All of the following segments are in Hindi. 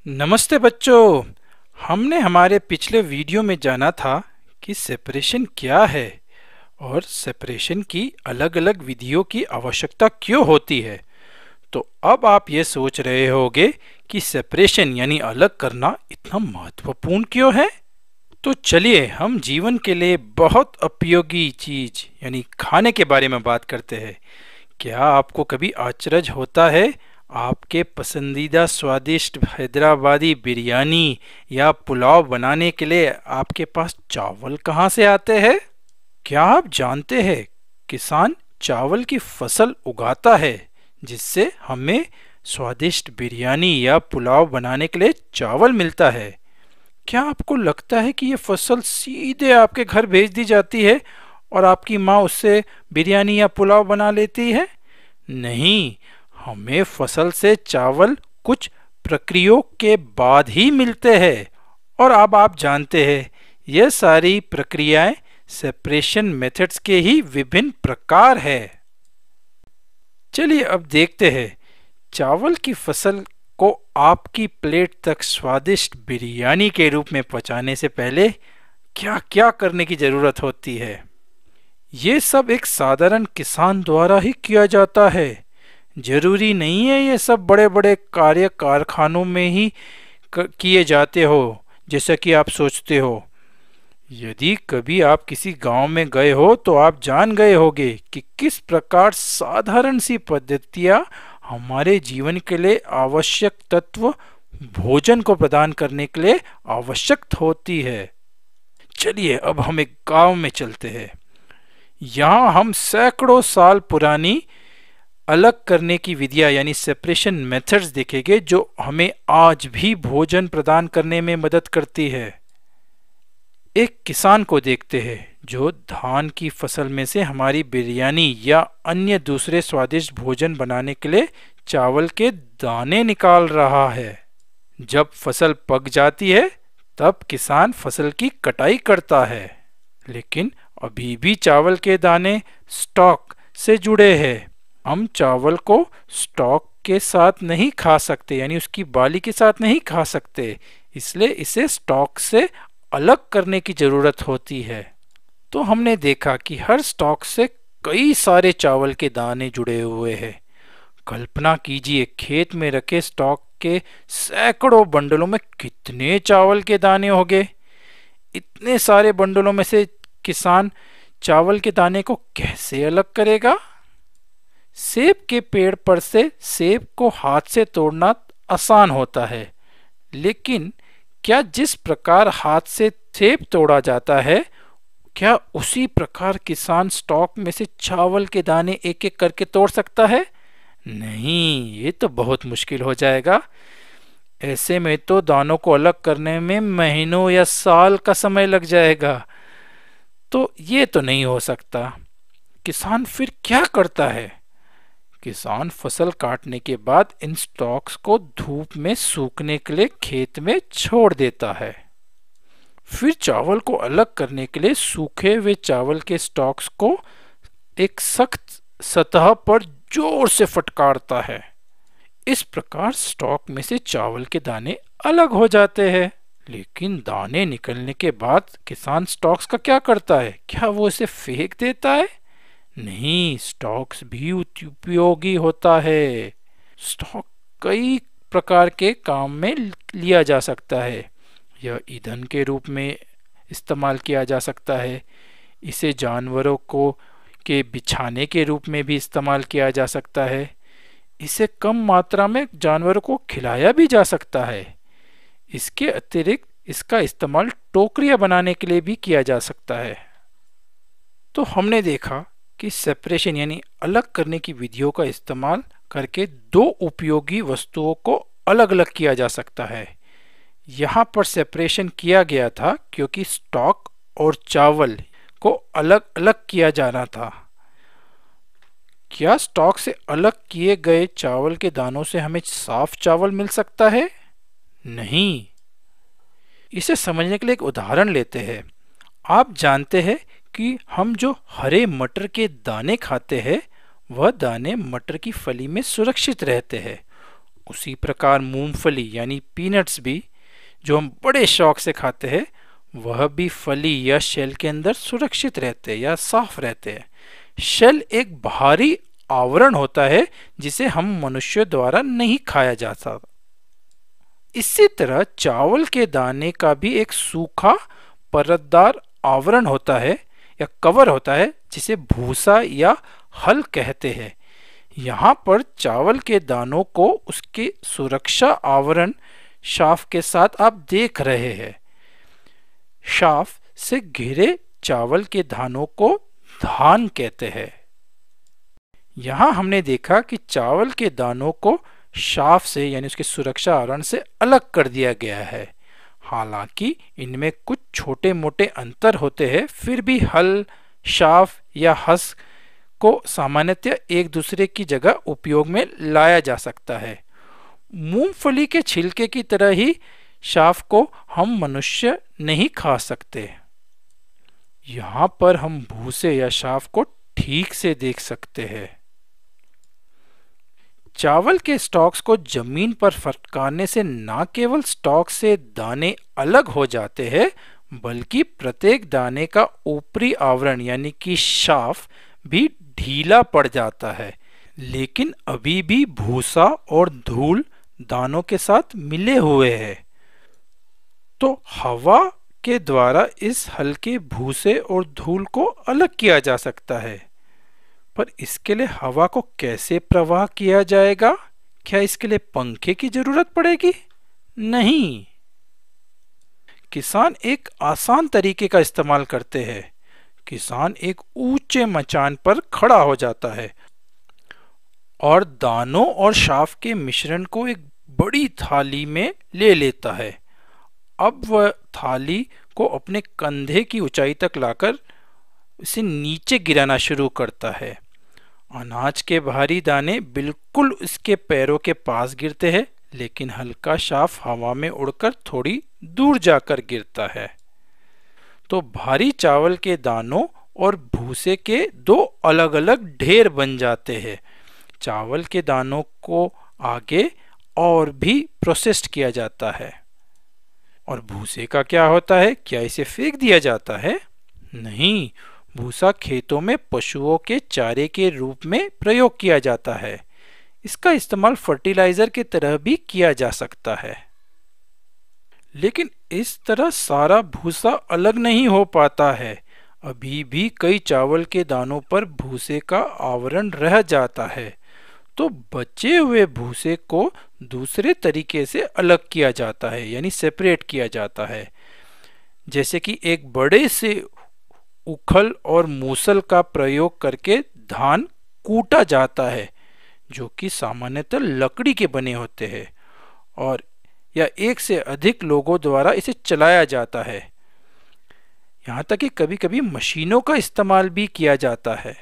नमस्ते बच्चों। हमने हमारे पिछले वीडियो में जाना था कि सेपरेशन क्या है और सेपरेशन की अलग-अलग विधियों की आवश्यकता क्यों होती है। तो अब आप ये सोच रहे होंगे कि सेपरेशन यानी अलग करना इतना महत्वपूर्ण क्यों है। तो चलिए हम जीवन के लिए बहुत उपयोगी चीज यानी खाने के बारे में बात करते हैं। क्या आपको कभी आश्चर्य होता है आपके पसंदीदा स्वादिष्ट हैदराबादी बिरयानी या पुलाव बनाने के लिए आपके पास चावल कहाँ से आते हैं? क्या आप जानते हैं किसान चावल की फसल उगाता है जिससे हमें स्वादिष्ट बिरयानी या पुलाव बनाने के लिए चावल मिलता है। क्या आपको लगता है कि ये फसल सीधे आपके घर भेज दी जाती है और आपकी माँ उससे बिरयानी या पुलाव बना लेती है? नहीं, हमें फसल से चावल कुछ प्रक्रियाओं के बाद ही मिलते हैं और अब आप जानते हैं ये सारी प्रक्रियाएं सेपरेशन मेथड्स के ही विभिन्न प्रकार है। चलिए अब देखते हैं चावल की फसल को आपकी प्लेट तक स्वादिष्ट बिरयानी के रूप में पहुंचाने से पहले क्या क्या करने की जरूरत होती है। ये सब एक साधारण किसान द्वारा ही किया जाता है। जरूरी नहीं है ये सब बड़े बड़े कार्य कारखानों में ही किए जाते हो जैसा कि आप सोचते हो। यदि कभी आप किसी गांव में गए हो तो आप जान गए होंगे कि किस प्रकार साधारण सी पद्धतियां हमारे जीवन के लिए आवश्यक तत्व भोजन को प्रदान करने के लिए आवश्यक होती है। चलिए अब हम एक गांव में चलते हैं। यहाँ हम सैकड़ों साल पुरानी अलग करने की विधियां यानी सेपरेशन मेथड्स देखेंगे जो हमें आज भी भोजन प्रदान करने में मदद करती है। एक किसान को देखते हैं जो धान की फसल में से हमारी बिरयानी या अन्य दूसरे स्वादिष्ट भोजन बनाने के लिए चावल के दाने निकाल रहा है। जब फसल पक जाती है तब किसान फसल की कटाई करता है, लेकिन अभी भी चावल के दाने स्टॉक से जुड़े हैं। हम चावल को स्टॉक के साथ नहीं खा सकते यानी उसकी बाली के साथ नहीं खा सकते, इसलिए इसे स्टॉक से अलग करने की जरूरत होती है। तो हमने देखा कि हर स्टॉक से कई सारे चावल के दाने जुड़े हुए हैं। कल्पना कीजिए खेत में रखे स्टॉक के सैकड़ों बंडलों में कितने चावल के दाने होंगे। इतने सारे बंडलों में से किसान चावल के दाने को कैसे अलग करेगा? सेब के पेड़ पर से सेब को हाथ से तोड़ना आसान होता है, लेकिन क्या जिस प्रकार हाथ से सेब तोड़ा जाता है क्या उसी प्रकार किसान स्टॉक में से चावल के दाने एक एक करके तोड़ सकता है? नहीं, ये तो बहुत मुश्किल हो जाएगा। ऐसे में तो दानों को अलग करने में महीनों या साल का समय लग जाएगा, तो ये तो नहीं हो सकता। किसान फिर क्या करता है? किसान फसल काटने के बाद इन स्टॉक्स को धूप में सूखने के लिए खेत में छोड़ देता है। फिर चावल को अलग करने के लिए सूखे हुए चावल के स्टॉक्स को एक सख्त सतह पर जोर से फटकारता है। इस प्रकार स्टॉक में से चावल के दाने अलग हो जाते हैं। लेकिन दाने निकलने के बाद किसान स्टॉक्स का क्या करता है? क्या वो इसे फेंक देता है? नहीं, स्टॉक्स भी उपयोगी होता है। स्टॉक कई प्रकार के काम में लिया जा सकता है। यह ईंधन के रूप में इस्तेमाल किया जा सकता है। इसे जानवरों को के बिछाने के रूप में भी इस्तेमाल किया जा सकता है। इसे कम मात्रा में जानवरों को खिलाया भी जा सकता है। इसके अतिरिक्त इसका इस्तेमाल टोकरियां बनाने के लिए भी किया जा सकता है। तो हमने देखा कि सेपरेशन यानी अलग करने की विधियों का इस्तेमाल करके दो उपयोगी वस्तुओं को अलग अलग किया जा सकता है। यहाँ पर सेपरेशन किया गया था क्योंकि स्टॉक और चावल को अलग अलग किया जाना था। क्या स्टॉक से अलग किए गए चावल के दानों से हमें साफ चावल मिल सकता है? नहीं। इसे समझने के लिए एक उदाहरण लेते हैं। आप जानते हैं कि हम जो हरे मटर के दाने खाते हैं वह दाने मटर की फली में सुरक्षित रहते हैं उसी प्रकार मूंगफली यानी पीनट्स भी, जो हम बड़े शौक से खाते हैं, वह भी फली या शेल के अंदर सुरक्षित रहते हैं या साफ रहते हैं। शेल एक बाहरी आवरण होता है जिसे हम मनुष्य द्वारा नहीं खाया जा सकता। इसी तरह चावल के दाने का भी एक सूखा परतदार आवरण होता है या कवर होता है जिसे भूसा या हल कहते हैं। यहाँ पर चावल के दानों को उसके सुरक्षा आवरण शाफ के साथ आप देख रहे हैं। शाफ से घिरे चावल के दानों को धान कहते हैं। यहाँ हमने देखा कि चावल के दानों को शाफ से यानी उसके सुरक्षा आवरण से अलग कर दिया गया है। हालांकि इनमें कुछ छोटे मोटे अंतर होते हैं, फिर भी हल, शाफ या हस को सामान्यतः एक दूसरे की जगह उपयोग में लाया जा सकता है। मूंगफली के छिलके की तरह ही शाफ को हम मनुष्य नहीं खा सकते। यहाँ पर हम भूसे या शाफ को ठीक से देख सकते हैं। चावल के स्टॉक्स को जमीन पर फटकारने से न केवल स्टॉक से दाने अलग हो जाते हैं, बल्कि प्रत्येक दाने का ऊपरी आवरण यानी कि शाफ भी ढीला पड़ जाता है। लेकिन अभी भी भूसा और धूल दानों के साथ मिले हुए हैं। तो हवा के द्वारा इस हल्के भूसे और धूल को अलग किया जा सकता है। पर इसके लिए हवा को कैसे प्रवाह किया जाएगा? क्या इसके लिए पंखे की जरूरत पड़ेगी? नहीं। किसान एक आसान तरीके का इस्तेमाल करते हैं। किसान एक ऊंचे मचान पर खड़ा हो जाता है और दानों और शाफ के मिश्रण को एक बड़ी थाली में ले लेता है। अब वह थाली को अपने कंधे की ऊंचाई तक लाकर इसे नीचे गिराना शुरू करता है। अनाज के भारी दाने बिल्कुल उसके पैरों के पास गिरते हैं, लेकिन हल्का शाफ हवा में उड़कर थोड़ी दूर जाकर गिरता है। तो भारी चावल के दानों और भूसे के दो अलग अलग ढेर बन जाते हैं। चावल के दानों को आगे और भी प्रोसेस्ड किया जाता है। और भूसे का क्या होता है? क्या इसे फेंक दिया जाता है? नहीं, भूसा खेतों में पशुओं के चारे के रूप में प्रयोग किया जाता है। इसका इस्तेमाल फर्टिलाइजर की तरह भी किया जा सकता है। लेकिन इस तरह सारा भूसा अलग नहीं हो पाता है। अभी भी कई चावल के दानों पर भूसे का आवरण रह जाता है। तो बचे हुए भूसे को दूसरे तरीके से अलग किया जाता है, यानी सेपरेट किया जाता है। जैसे कि एक बड़े से उखल और मूसल का प्रयोग करके धान कूटा जाता है, जो कि सामान्यतः लकड़ी के बने होते हैं, और या एक से अधिक लोगों द्वारा इसे चलाया जाता है। यहाँ तक कि कभी कभी मशीनों का इस्तेमाल भी किया जाता है।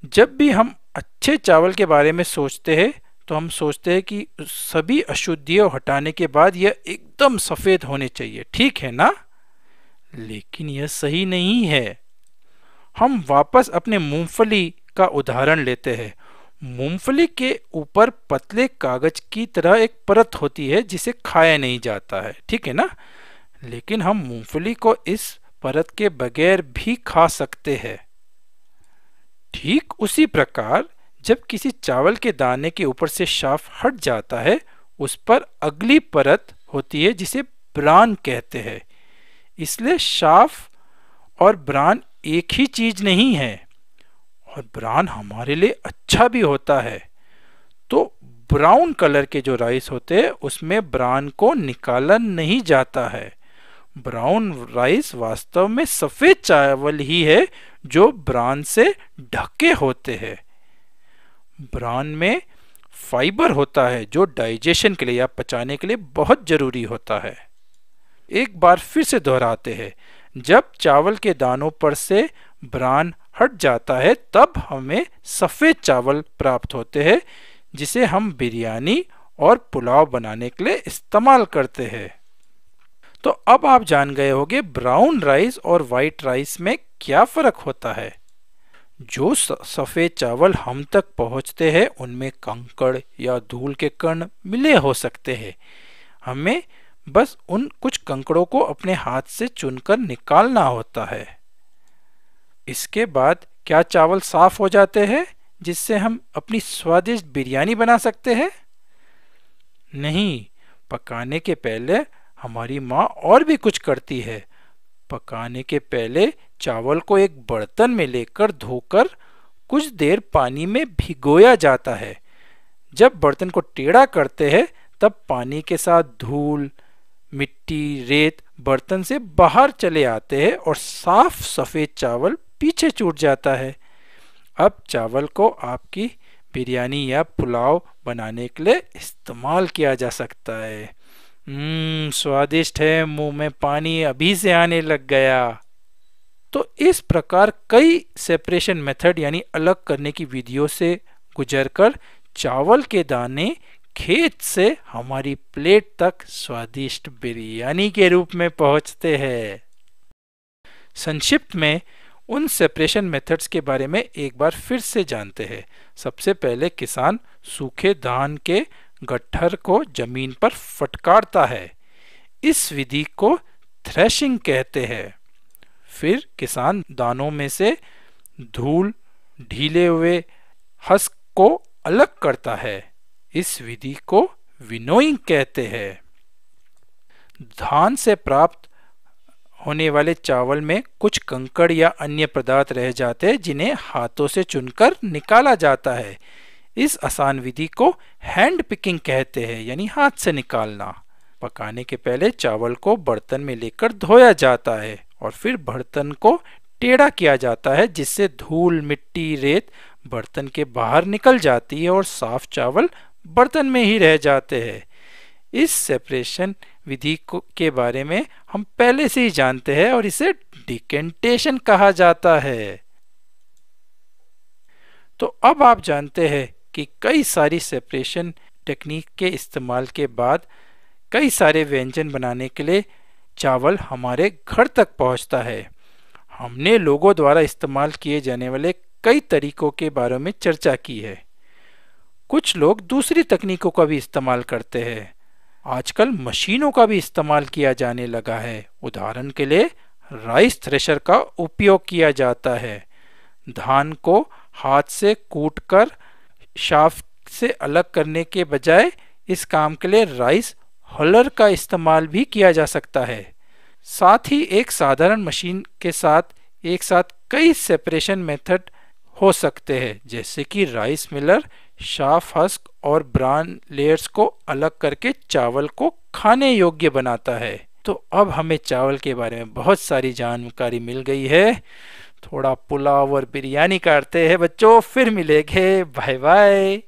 जब भी हम अच्छे चावल के बारे में सोचते हैं तो हम सोचते हैं कि सभी अशुद्धियों हटाने के बाद यह एकदम सफेद होने चाहिए, ठीक है ना? लेकिन यह सही नहीं है। हम वापस अपने मूंगफली का उदाहरण लेते हैं। मूंगफली के ऊपर पतले कागज की तरह एक परत होती है जिसे खाया नहीं जाता है, ठीक है ना? लेकिन हम मूंगफली को इस परत के बगैर भी खा सकते हैं। ठीक उसी प्रकार जब किसी चावल के दाने के ऊपर से शाफ हट जाता है, उस पर अगली परत होती है जिसे ब्रान कहते हैं। इसलिए शाफ और ब्रान एक ही चीज नहीं है, और ब्रान हमारे लिए अच्छा भी होता है। तो ब्राउन कलर के जो राइस होते हैं उसमें ब्रान को निकाला नहीं जाता है। ब्राउन राइस वास्तव में सफेद चावल ही है जो ब्रान से ढके होते हैं। ब्रान में फाइबर होता है जो डाइजेशन के लिए या पचाने के लिए बहुत जरूरी होता है। एक बार फिर से दोहराते हैं, जब चावल के दानों पर से ब्रान हट जाता है तब हमें सफेद चावल प्राप्त होते हैं, जिसे हम बिरयानी और पुलाव बनाने के लिए इस्तेमाल करते हैं। तो अब आप जान गए होंगे ब्राउन राइस और वाइट राइस में क्या फर्क होता है। जो सफ़ेद चावल हम तक पहुंचते हैं उनमें कंकड़ या धूल के कण मिले हो सकते हैं। हमें बस उन कुछ कंकड़ों को अपने हाथ से चुनकर निकालना होता है। इसके बाद क्या चावल साफ हो जाते हैं जिससे हम अपनी स्वादिष्ट बिरयानी बना सकते हैं? नहीं, पकाने के पहले हमारी माँ और भी कुछ करती है। पकाने के पहले चावल को एक बर्तन में लेकर धोकर कुछ देर पानी में भिगोया जाता है। जब बर्तन को टेढ़ा करते हैं तब पानी के साथ धूल, मिट्टी, रेत बर्तन से बाहर चले आते हैं और साफ सफ़ेद चावल पीछे छूट जाता है। अब चावल को आपकी बिरयानी या पुलाव बनाने के लिए इस्तेमाल किया जा सकता है। स्वादिष्ट है, मुंह में पानी अभी से आने लग गया। तो इस प्रकार कई सेपरेशन मेथड यानी अलग करने की विधियों से गुजरकर चावल के दाने खेत से हमारी प्लेट तक स्वादिष्ट बिरयानी के रूप में पहुंचते हैं। संक्षिप्त में उन सेपरेशन मेथड्स के बारे में एक बार फिर से जानते हैं। सबसे पहले किसान सूखे धान के गट्ठर को जमीन पर फटकारता है। इस विधि को थ्रेशिंग कहते हैं। फिर किसान दानों में से धूल, ढीले हुए हस्क को अलग करता है। इस विधि को विनोइंग कहते हैं। धान से प्राप्त होने वाले चावल में कुछ कंकड़ या अन्य पदार्थ रह जाते हैं जिन्हें हाथों से चुनकर निकाला जाता है। इस आसान विधि को हैंड पिकिंग कहते हैं, यानी हाथ से निकालना। पकाने के पहले चावल को बर्तन में लेकर धोया जाता है और फिर बर्तन को टेढ़ा किया जाता है जिससे धूल, मिट्टी, रेत बर्तन के बाहर निकल जाती है और साफ चावल बर्तन में ही रह जाते हैं। इस सेपरेशन विधि के बारे में हम पहले से ही जानते हैं और इसे डिकेंटेशन कहा जाता है। तो अब आप जानते हैं कि कई सारी सेपरेशन टेक्निक के इस्तेमाल के बाद कई सारे व्यंजन बनाने के लिए चावल हमारे घर तक पहुंचता है। हमने लोगों द्वारा इस्तेमाल किए जाने वाले कई तरीकों के बारे में चर्चा की है। कुछ लोग दूसरी तकनीकों का भी इस्तेमाल करते हैं। आजकल मशीनों का भी इस्तेमाल किया जाने लगा है। उदाहरण के लिए राइस थ्रेशर का उपयोग किया जाता है। धान को हाथ से कूटकर शाफ्ट से अलग करने के बजाय इस काम के लिए राइस हॉलर का इस्तेमाल भी किया जा सकता है। साथ ही एक साधारण मशीन के साथ एक साथ कई सेपरेशन मेथड हो सकते हैं, जैसे कि राइस मिलर शाफ हस्क और ब्रान लेयर्स को अलग करके चावल को खाने योग्य बनाता है। तो अब हमें चावल के बारे में बहुत सारी जानकारी मिल गई है। थोड़ा पुलाव और बिरयानी करते हैं बच्चों, फिर मिलेंगे। Bye bye.